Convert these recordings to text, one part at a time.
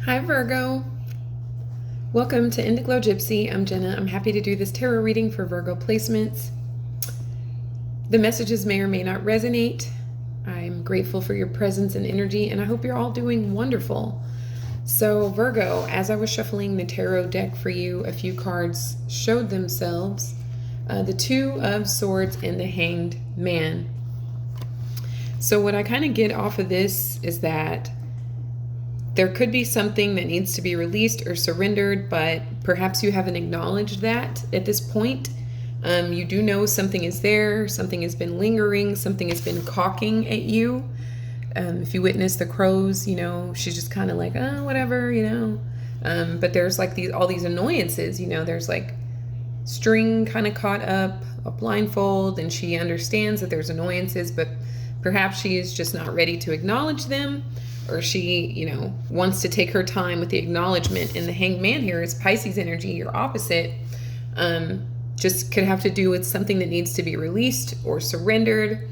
Hi Virgo, welcome to Indiglojypsy. I'm Jenna. I'm happy to do this tarot reading for Virgo placements. The messages may or may not resonate. I'm grateful for your presence and energy, and I hope you're all doing wonderful. So Virgo, as I was shuffling the tarot deck for you, a few cards showed themselves. The Two of Swords and the Hanged Man. So what I kind of get off of this is that there could be something that needs to be released or surrendered, but perhaps you haven't acknowledged that at this point. You do know something is there, something has been lingering, something has been caulking at you. If you witness the crows, she's just kind of like, oh, whatever, But there's like all these annoyances, there's like string kind of caught up, a blindfold, and she understands that there's annoyances, but perhaps she is just not ready to acknowledge them. Or she, wants to take her time with the acknowledgement. And the Hanged Man here is Pisces energy, your opposite. Just could have to do with something that needs to be released or surrendered.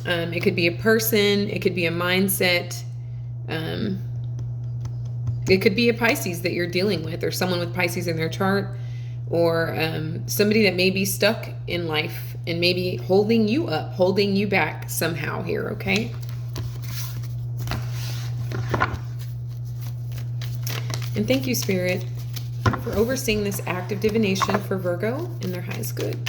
It could be a person. It could be a mindset. It could be a Pisces that you're dealing with, or someone with Pisces in their chart, or somebody that may be stuck in life and maybe holding you up, holding you back somehow here, okay? And thank you, Spirit, for overseeing this act of divination for Virgo in their highest good.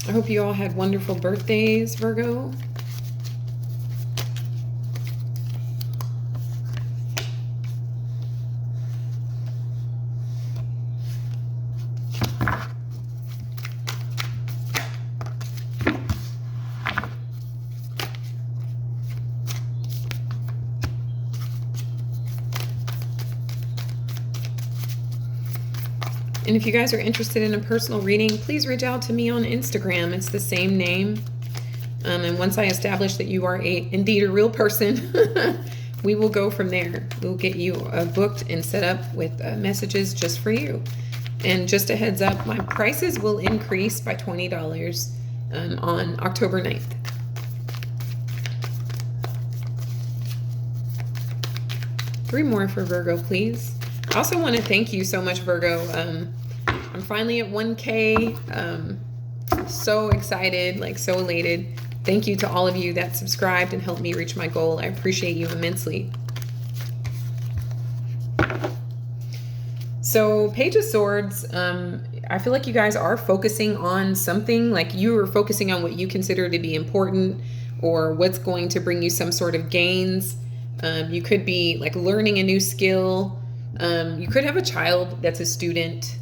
I hope you all had wonderful birthdays, Virgo. And if you guys are interested in a personal reading, please reach out to me on Instagram. It's the same name. And once I establish that you are indeed a real person, we will go from there. We'll get you booked and set up with messages just for you. And just a heads up, my prices will increase by $20 on October 9th. Three more for Virgo, please. I also want to thank you so much, Virgo. I'm finally at 1K. So excited, so elated. Thank you to all of you that subscribed and helped me reach my goal. I appreciate you immensely. So Page of Swords, I feel like you guys are focusing on something, like you are focusing on what you consider to be important or what's going to bring you some sort of gains. You could be like learning a new skill. You could have a child that's a student.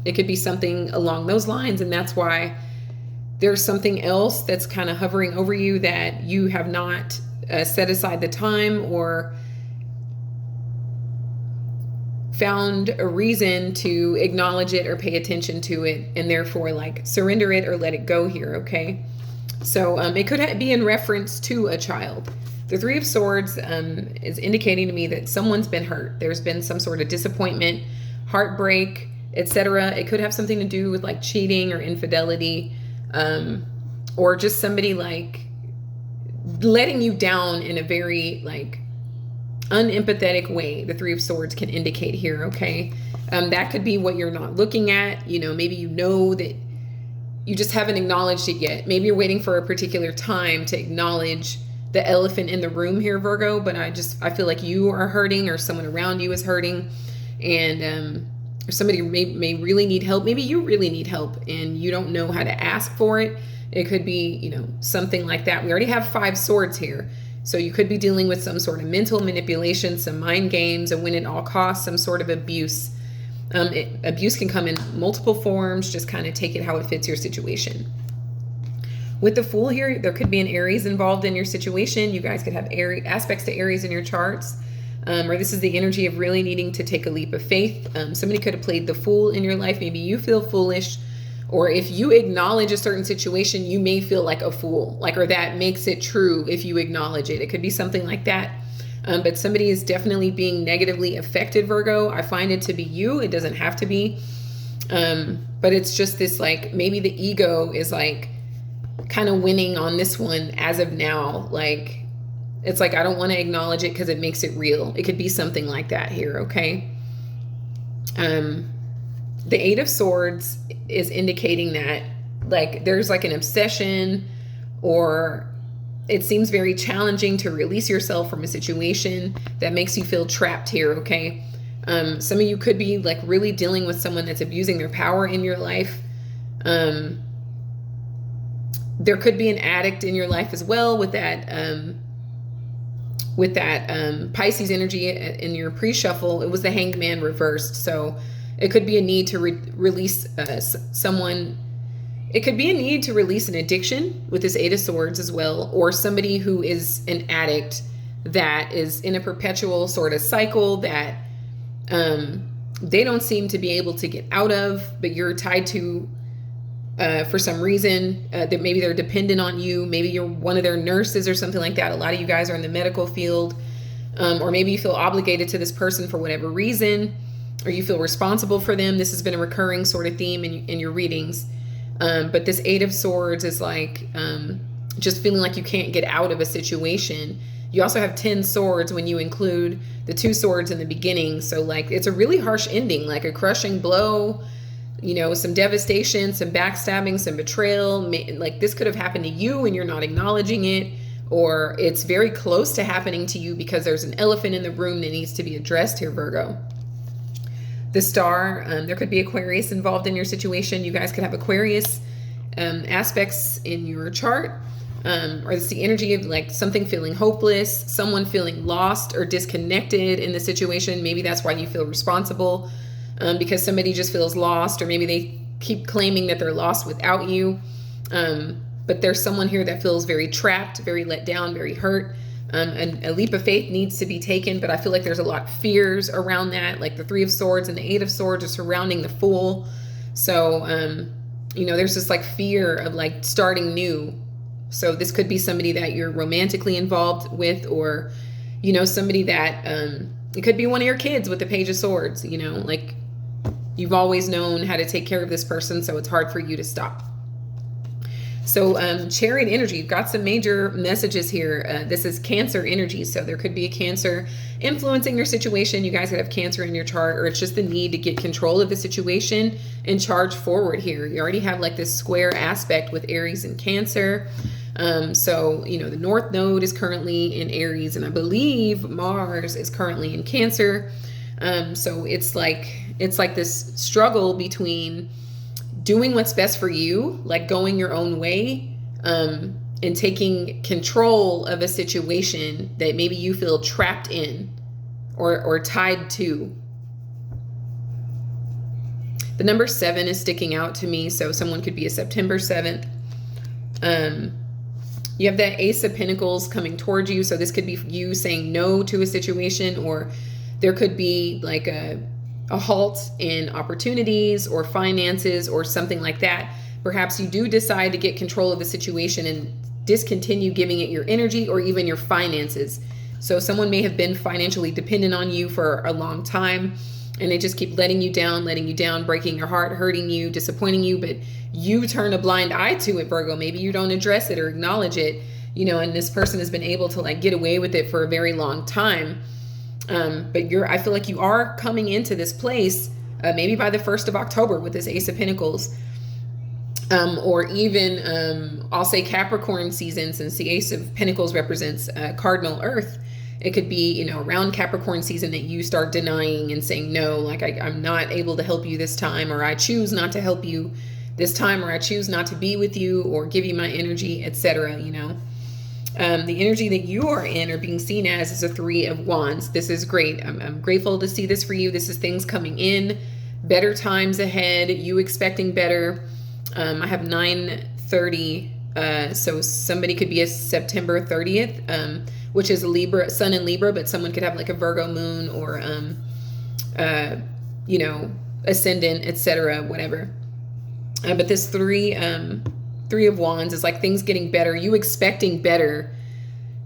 It could be something along those lines. And that's why there's something else that's kind of hovering over you that you have not set aside the time or found a reason to acknowledge it or pay attention to it, and therefore surrender it or let it go here. Okay. So it could be in reference to a child. The Three of Swords is indicating to me that someone's been hurt. There's been some sort of disappointment, heartbreak, etc. It could have something to do with cheating or infidelity, or just somebody letting you down in a very unempathetic way. The Three of Swords can indicate here, okay? That could be what you're not looking at. Maybe that you just haven't acknowledged it yet. Maybe you're waiting for a particular time to acknowledge the elephant in the room here, Virgo, but I feel like you are hurting or someone around you is hurting, and somebody may really need help. Maybe you really need help and you don't know how to ask for it. It could be, something like that. We already have 5 swords here. So you could be dealing with some sort of mental manipulation, some mind games, a win at all costs, some sort of abuse. Abuse can come in multiple forms. Just kind of take it how it fits your situation. With the Fool here, there could be an Aries involved in your situation. You guys could have aspects to Aries in your charts. Or this is the energy of really needing to take a leap of faith. Somebody could have played the fool in your life. Maybe you feel foolish. Or if you acknowledge a certain situation, you may feel like a fool. Or that makes it true if you acknowledge it. It could be something like that. But somebody is definitely being negatively affected, Virgo. I find it to be you. It doesn't have to be. But it's just this, like, maybe the ego is like kind of winning on this one as of now. Like, it's like, I don't want to acknowledge it because it makes it real. It could be something like that here. Okay. The Eight of Swords is indicating that, like, there's like an obsession, or it seems very challenging to release yourself from a situation that makes you feel trapped here. Okay. Some of you could be like really dealing with someone that's abusing their power in your life. There could be an addict in your life as well with that, Pisces energy in your pre-shuffle. It was the Hanged Man reversed. So it could be a need to release someone. It could be a need to release an addiction with this Eight of Swords as well, or somebody who is an addict that is in a perpetual sort of cycle that they don't seem to be able to get out of, but you're tied to for some reason. That maybe they're dependent on you. Maybe you're one of their nurses or something like that. A lot of you guys are in the medical field, or maybe you feel obligated to this person for whatever reason, or you feel responsible for them. This has been a recurring sort of theme in your readings. But this Eight of Swords is like just feeling like you can't get out of a situation. You also have 10 swords when you include the 2 swords in the beginning. So like, it's a really harsh ending, like a crushing blow, you know, some devastation, some backstabbing, some betrayal. Like, this could have happened to you and you're not acknowledging it, or it's very close to happening to you because there's an elephant in the room that needs to be addressed here, Virgo. The Star, there could be Aquarius involved in your situation. You guys could have Aquarius aspects in your chart. Or it's the energy of like something feeling hopeless, someone feeling lost or disconnected in the situation. Maybe that's why you feel responsible, because somebody just feels lost, or maybe they keep claiming that they're lost without you. But there's someone here that feels very trapped, very let down, very hurt. And a leap of faith needs to be taken, but I feel like there's a lot of fears around that. Like the 3 of Swords and the 8 of Swords are surrounding the Fool. So, you know, there's this like fear of like starting new. So this could be somebody that you're romantically involved with, or, you know, somebody that, it could be one of your kids with the Page of Swords, you know, like you've always known how to take care of this person, so it's hard for you to stop. So Chariot energy, you've got some major messages here. This is Cancer energy, so there could be a Cancer influencing your situation. You guys could have Cancer in your chart, or it's just the need to get control of the situation and charge forward here. You already have like this square aspect with Aries and Cancer. So, you know, the North Node is currently in Aries, and I believe Mars is currently in Cancer. So it's like this struggle between doing what's best for you, like going your own way, and taking control of a situation that maybe you feel trapped in or tied to. The number 7 is sticking out to me. So someone could be a September 7th. You have that Ace of Pentacles coming towards you. So this could be you saying no to a situation, or there could be like a halt in opportunities or finances or something like that. Perhaps you do decide to get control of the situation and discontinue giving it your energy or even your finances. So someone may have been financially dependent on you for a long time, and they just keep letting you down, breaking your heart, hurting you, disappointing you, but you turn a blind eye to it, Virgo. Maybe you don't address it or acknowledge it, you know, and this person has been able to like get away with it for a very long time. But I feel like you are coming into this place, maybe by the 1st of October with this Ace of Pentacles, or even, I'll say Capricorn season, since the Ace of Pentacles represents cardinal Earth. It could be, you know, around Capricorn season that you start denying and saying, no, like I'm not able to help you this time, or I choose not to help you this time, or I choose not to be with you or give you my energy, etc. You know, the energy that you are in or being seen as is a 3 of Wands. This is great. I'm grateful to see this for you. This is things coming in, better times ahead, you expecting better. I have 9:30. So somebody could be a September 30th, which is a Libra, Sun in Libra, but someone could have like a Virgo moon or, you know, ascendant, etc., whatever. But this 3 of Wands is like things getting better, you expecting better,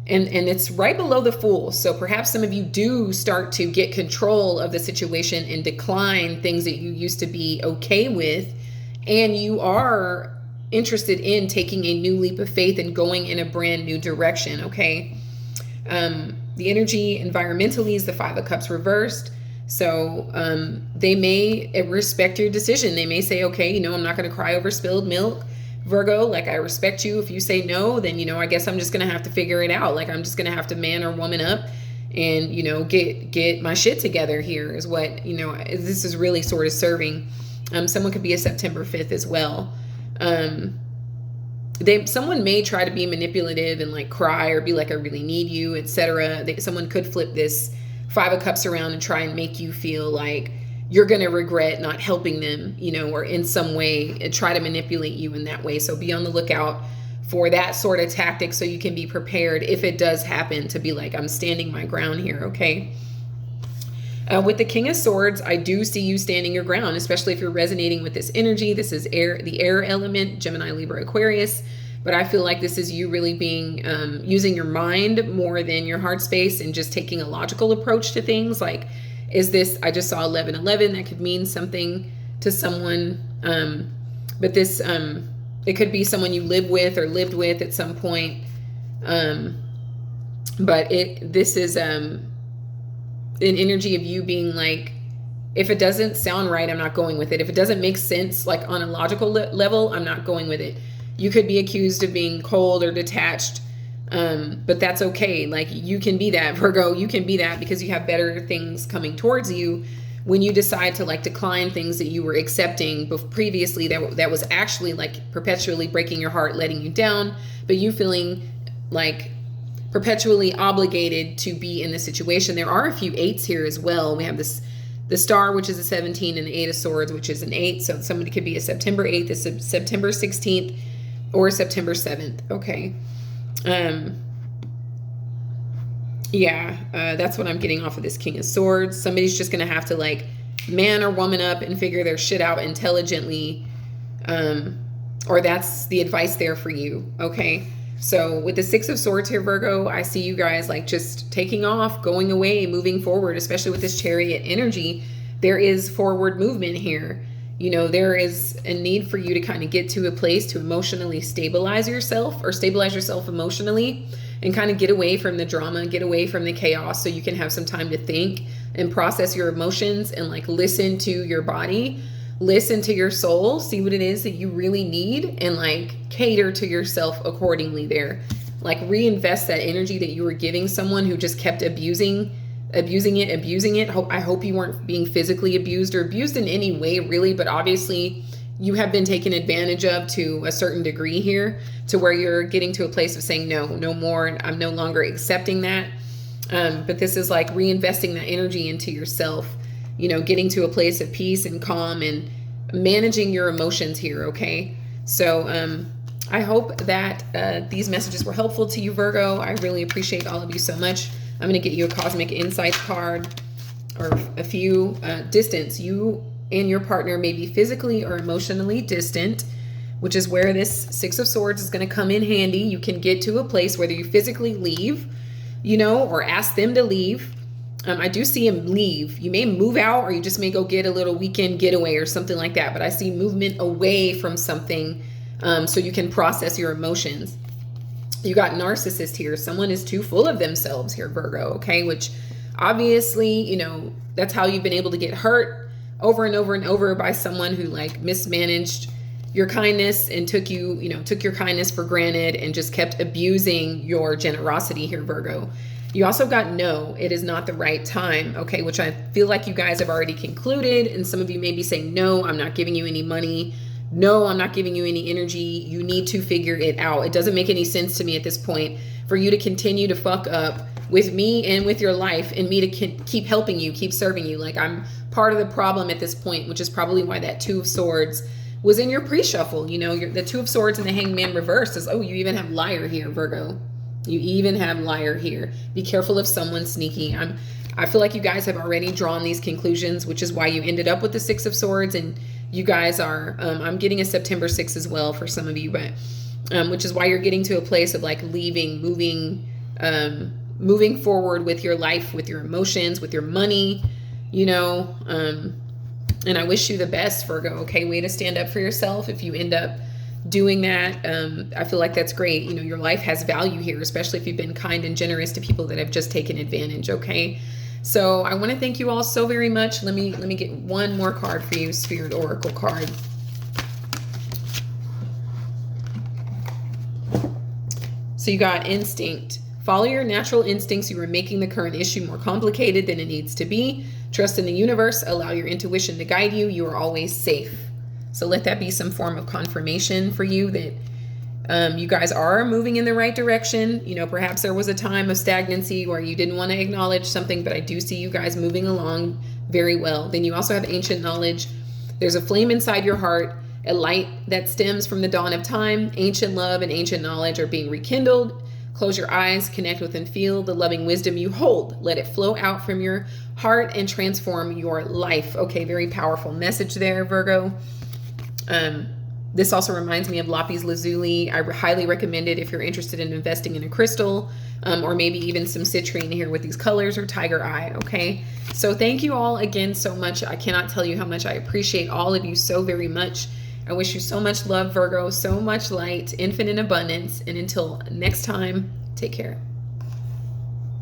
And it's right below the Fool. So perhaps some of you do start to get control of the situation and decline things that you used to be okay with. And you are interested in taking a new leap of faith and going in a brand new direction, okay? The energy environmentally is the Five of Cups reversed. So they may respect your decision. They may say, okay, you know, I'm not going to cry over spilled milk. Virgo, like, I respect you. If you say no, then, you know, I guess I'm just going to have to figure it out. Like, I'm just going to have to man or woman up and, you know, get my shit together here is what, you know, this is really sort of serving. Someone could be a September 5th as well. Someone may try to be manipulative and like cry or be like, I really need you, etc. Someone could flip this Five of Cups around and try and make you feel like you're going to regret not helping them, you know, or in some way try to manipulate you in that way. So be on the lookout for that sort of tactic so you can be prepared if it does happen to be like, I'm standing my ground here, okay? With the King of Swords, I do see you standing your ground, especially if you're resonating with this energy. This is air, the air element, Gemini, Libra, Aquarius. But I feel like this is you really being, using your mind more than your heart space and just taking a logical approach to things. Like, is this, I just saw 1111, that could mean something to someone. But this, it could be someone you live with or lived with at some point. But this is an energy of you being like, if it doesn't sound right, I'm not going with it. If it doesn't make sense, like on a logical level, I'm not going with it. You could be accused of being cold or detached, but that's okay. Like, you can be that, Virgo. You can be that because you have better things coming towards you when you decide to like decline things that you were accepting previously that was actually like perpetually breaking your heart, letting you down, but you feeling like perpetually obligated to be in the situation. There are a few eights here as well. We have the Star, which is a 17, and the Eight of Swords, which is an 8. So somebody could be a September 8th, a September 16th, or September 7th. Okay. That's what I'm getting off of this King of Swords. Somebody's just going to have to like man or woman up and figure their shit out intelligently. Or that's the advice there for you. Okay. So with the Six of Swords here, Virgo, I see you guys like just taking off, going away, moving forward, especially with this Chariot energy. There is forward movement here. You know, there is a need for you to kind of get to a place to emotionally stabilize yourself, or stabilize yourself emotionally, and kind of get away from the drama, get away from the chaos, so you can have some time to think and process your emotions and like listen to your body, listen to your soul, see what it is that you really need, and like cater to yourself accordingly there. Like reinvest that energy that you were giving someone who just kept abusing it. I hope you weren't being physically abused or abused in any way, really, but obviously you have been taken advantage of to a certain degree here, to where you're getting to a place of saying, no more, I'm no longer accepting that. But this is like reinvesting that energy into yourself, you know, getting to a place of peace and calm and managing your emotions here, okay? So I hope that these messages were helpful to you, Virgo. I really appreciate all of you so much. I'm going to get you a Cosmic Insights card, or a few. Distance. You and your partner may be physically or emotionally distant, which is where this Six of Swords is going to come in handy. You can get to a place whether you physically leave, you know, or ask them to leave. I do see him leave. You may move out, or you just may go get a little weekend getaway or something like that. But I see movement away from something, so you can process your emotions. You got narcissist here. Someone is too full of themselves here, Virgo, okay? Which obviously, you know, that's how you've been able to get hurt over and over and over by someone who like mismanaged your kindness and took your kindness for granted and just kept abusing your generosity here, Virgo. You also got no, it is not the right time, okay? Which I feel like you guys have already concluded, and some of you may be saying, no, I'm not giving you any money. No, I'm not giving you any energy. You need to figure it out. It doesn't make any sense to me at this point for you to continue to fuck up with me and with your life, and me to keep helping you, keep serving you. Like, I'm part of the problem at this point, which is probably why that Two of Swords was in your pre-shuffle. You know, the Two of Swords and the Hangman reversed is, oh, you even have Liar here, Virgo. You even have Liar here. Be careful of someone sneaky. I feel like you guys have already drawn these conclusions, which is why you ended up with the Six of Swords. And you guys are, I'm getting a September 6th as well for some of you, but which is why you're getting to a place of like leaving, moving, moving forward with your life, with your emotions, with your money, you know. And I wish you the best, Virgo. Okay, way to stand up for yourself. If you end up doing that, I feel like that's great. You know, your life has value here, especially if you've been kind and generous to people that have just taken advantage. Okay, so I want to thank you all so very much. Let me get one more card for you, Spirit Oracle card. So you got instinct. Follow your natural instincts. You are making the current issue more complicated than it needs to be. Trust in the universe. Allow your intuition to guide you. You are always safe. So let that be some form of confirmation for you that you guys are moving in the right direction. You know, perhaps there was a time of stagnancy where you didn't want to acknowledge something, but I do see you guys moving along very well. Then you also have ancient knowledge. There's a flame inside your heart, a light that stems from the dawn of time. Ancient love and ancient knowledge are being rekindled. Close your eyes, connect with and feel the loving wisdom you hold. Let it flow out from your heart and transform your life. Okay, very powerful message there, Virgo. This also reminds me of lapis lazuli. I highly recommend it if you're interested in investing in a crystal, or maybe even some citrine here with these colors, or tiger eye. Okay, so thank you all again so much. I cannot tell you how much I appreciate all of you so very much. I wish you so much love, Virgo, so much light, infinite abundance. And until next time, take care.